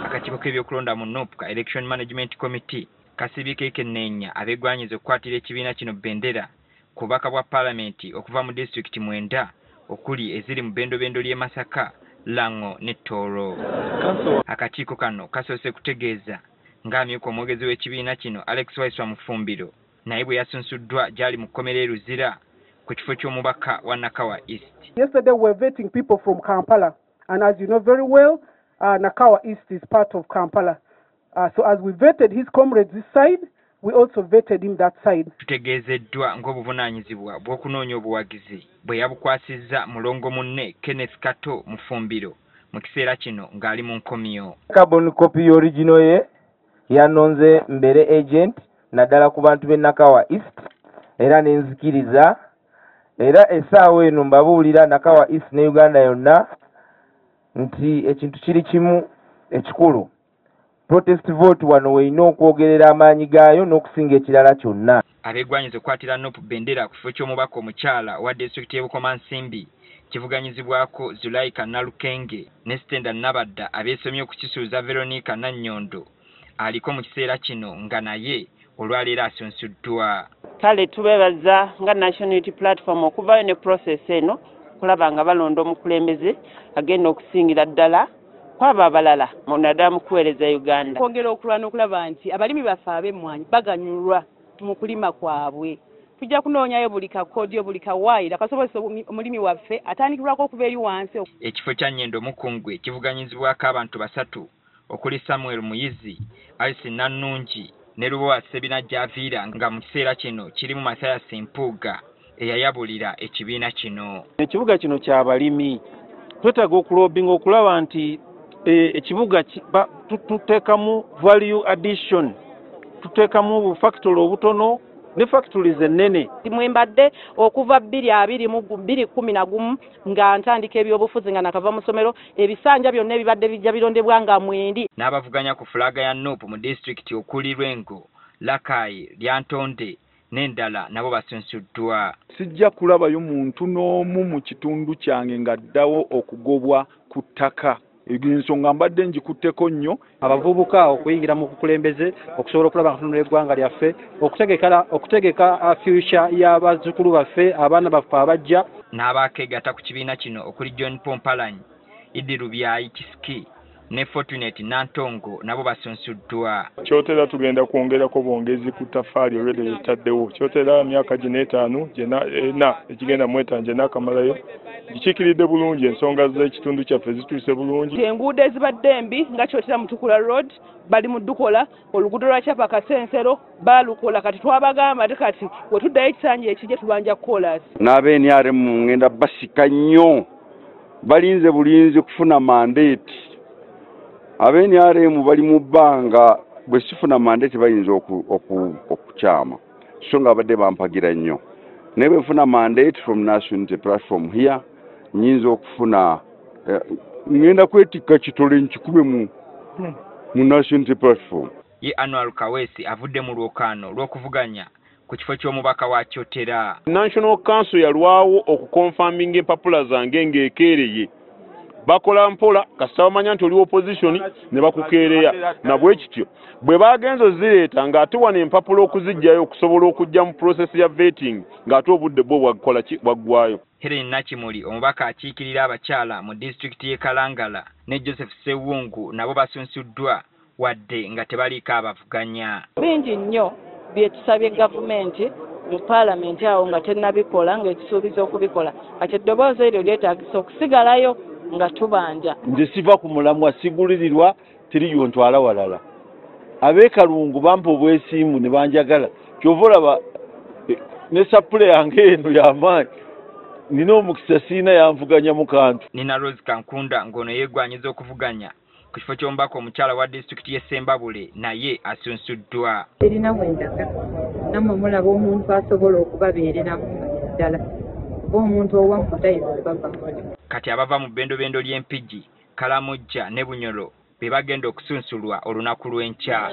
Akakiiko k'ebyokulonda mu NOP ka Election Management Committee kasibike kenneenya abegwanyiza okukwatira ekibiina kino bendera ku bubaka bwa Paalamenti okuva mu disitulikiti 9 okuli eziri mu bendobendo ly'e Masaka, Lango ne Tooro. Akakiiko kano kasoose kutegeeza ng'amyuka omwogezi w'ekibiina kino Alex Waiswa Mufumbiro naye bwe yasunsuddwa gyali mu kkomera e Luzira ku kifo ky'omubaka wa Nakawa East. Yesterday we were vetting people from Kampala, and as you know very well, Nakawa East is part of Kampala. So as we vetted his comrades this side, we also vetted him that side. Tutegeezeddwa ng'obuvunaanyizibwa bw'okunoonya obuwagizi bwe yabukwasizza mulongo munne Kenneth Kato Mufumbiro mu kiseera kino ng'ali mu nkomyo. Carbon copy original ye yanonze mbere agent naddala ku bantu b'e Nakawa East era nenzikiriza era essaawa eno mbabuulira Nakawa East ne Uganda yonna nti ekintu kiri kimu ekikulu. Protest vote wano weina okwogerera amaanyi gaayo n'okusinga ekirala kyonna. Abegwanyiza okukwatira NOP bendera ku kifo ky'omubaka omukyala wa disitulikiti y'e Bukomansimbi kivuganyizibwako Zulaika Nalukenge ne Stenda Nabadda abeesomye okukisuuza Veronica Nannyondo aliko mu kiseera kino nga naye olwaleero asunsuddwa. Kale tubebaza nga National Unity Platform okuvayo ne process eno kulaba nga balonda omukulembeze agenda okusingira ddala kwaba abalala naddala mu kuweereza Uganda. Kwongera okulwana okulaba nti abalimi baffe ab'emmwanyi baganyulwa mu kulima kwabwe. Tujja kunoonyayo buli kakodyo buli kawaayira kasobozesa omulimi waffe atandikirwako okuva eri wansi. Ekifo kya Nnyendo Mukungwe kivuganyizibwako abantu 3 okuli Samuel Muyizi, Alice Nannungi ne Lubowa Sebinajjaviira nga mu kiseera kino kirimu Mathias Mpuuga eyayabulira ekibiina kino. Ekibuga kino ky'abalimi twetaaga okulobinga okulaba nti ekibuga tuteekamu value addition, tuteekamu factory obutono ne factories ennene. Mwembadde okuva 2020 nga ntandika ebyobufuzi nga nakava mu ssomero ebisanja byonna ebibadde bijja birondebwa nga mwendi. N'abavuganya ku fulaga ya NOP mu disitulikiti okuli Lwengo, Lakai, Lyantonde n'endala nabo basunsuddwa. Sijja kulabayo muntu n'omu mu kitundu kyange ng'addawo okugobwa ku ttaka. Ensonga mbadde njikutteko nnyo. Abavubuka okuyingira mu bukulembeze okusobola okulaba nga tunula eggwanga lyaffe okutegeka future y'abazzukulu baffe abaana baffe abajja. N'abakeegata ku kibiina kino okuli John Pompalanyi, Idi Lubyayi Kisiki ne Fortunate Nantongo nabo basunsuddwa. Kyotera tugenda kwongerako bwongezi ku ttafaali olwedde litaddewo. Kyotera myaka gino 5 ekigenda mu etanje n'akamalayo gikiikiridde bulungi ensonga z'ekitundu kyaffe zituuse bulungi. Enguudo ezibadde embi nga Kyotera Mutukula Road bali mu Ddukola, oluguudo lwa Kyapa Kasensero baalukola kati twabagamba kati we tuddayo ekisanja ekijja tubanja kolas. N'abeNRM ngenda basika nnyo balinze bulinzi kufuna mandate. AbeNRM bali mu bbanga bwe sifuna mandate bayinza okukyama so nga badde bampagira nnyo naye bwe nfuna mandate from National Unity Platform here nyinza okufuna ngenda kwetikka kitole nkikube mu National Unity Platform. Ye Anwar Kawesi avudde mu lwokaano lw'okuvuganya ku kifo ky'omubaka wa Kyotera. National Council yalwawo okukonfaminga empapula zange ng'ekeereye. Bakola mpola kasita bamanya nti oli opposition ne bakukeereya na bwe kityo bwe bagenzo zireeta ng'ate wana empapula okuzijjayo okusobola okujja mu process ya vetting ng'ate obudde bwo bwakola bwaggwayo. Helen Nakimuli omubaka akiikirira abakyala mu disitulikiti y'e Kalangala ne Joseph Sewungu nabo basunsuddwa wadde nga tebaliiko abavuganya. Bingi nnyo bye tusabye gavumenti mu Paalamenti awo nga tennabikola ng'ekisuubiza okubikola kati eddoboozi eryo lyetaagisa okusigalayo nga tubanja. Nze siva ku mulamwa sigulirirwa tiriyo ntwala walala. Abeekalungu bampa obwesiimu ne banjagala kyova olaba ne sapule yange eno y'amaanyi nina omukisa siina yanvuganya mu kantu. Nina Rose Kankunda ng'ono yeegwanyiza okuvuganya ku kifo ky'omubaka omukyala wa disitulikiti y'e Ssembabule naye asunsuddwa. Erina bwendaga nammwe mulaba omuntu asobola okubabeereramu ddala omuntu owamu tayizi baba. Kati abava mu bendobendo ly'Empigi, Kalamojja ne Bunyoro be bagenda okusunsulwa olunaku lw'enkya.